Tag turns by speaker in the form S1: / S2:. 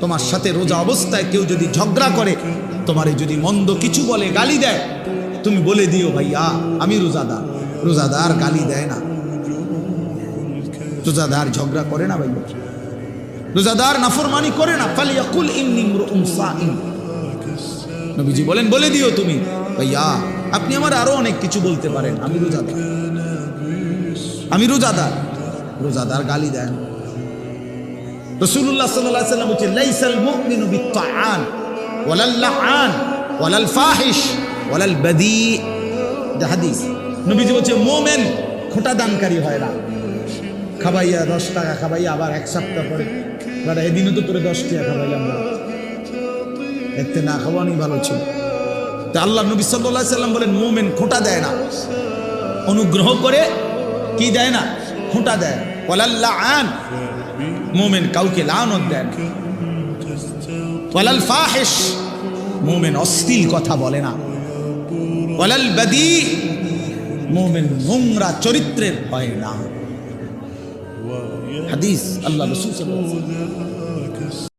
S1: তোমার সাথে রোজা অবস্থায় কেউ যদি ঝগড়া করে, তোমারে যদি মন্দ কিছু বলে, গালি দেয়, তুমি বলে দিও ভাইয়া আমি রোজাদার। রোজাদার গালি দেয় না, রোজাদার ঝগড়া করে না ভাইয়া, রোজাদার নাফরমানি করে না। ফালিয়াকুল ইন্নী ইমরুউন সাইম, নবীজি বলেন বলে দিও তুমি ভাইয়া আপনি আমার আরো অনেক কিছু বলতে পারেন, আমি রোজাদার, আমি রোজাদার। রোজাদার গালি দেয় না। রাসূলুল্লাহ সাল্লাল্লাহু আলাইহি ওয়াসাল্লাম বলেন লাইসাল মুমিনু বিত্তাআন ওয়ালাল লাআন ওয়ালাল ফাহিশ ওয়ালাল বাদি। এটা হাদিস। নবীজি বলেন মুমিন খোঁটা দানকারী হয় না। খাবাইয়া 10 টাকা খাবাইয়া আবার এক সপ্তাহ পরে দাদা এদিনও তো তোরে 10 টাকা খাবাইলাম না, এতে না খাওয়ানি ভালো ছিল। তা আল্লাহ নবী সাল্লাল্লাহু আলাইহি ওয়াসাল্লাম বলেন মুমিন খোঁটা দেয় না, অনুগ্রহ করে কি দেয় না, খোঁটা দেয়। ওয়ালাল লাআন, মুমিন কাউকে লানত দেয় না। ওয়ালাল ফাহিশ, মুমিন অশ্লীল কথা বলে না। ওয়ালাল বাদি, মুমিন নোংরা চরিত্রের হয় না। হাদিস আল্লাহ রাসূল সাল্লাল্লাহু আলাইহি ওয়াসাল্লাম।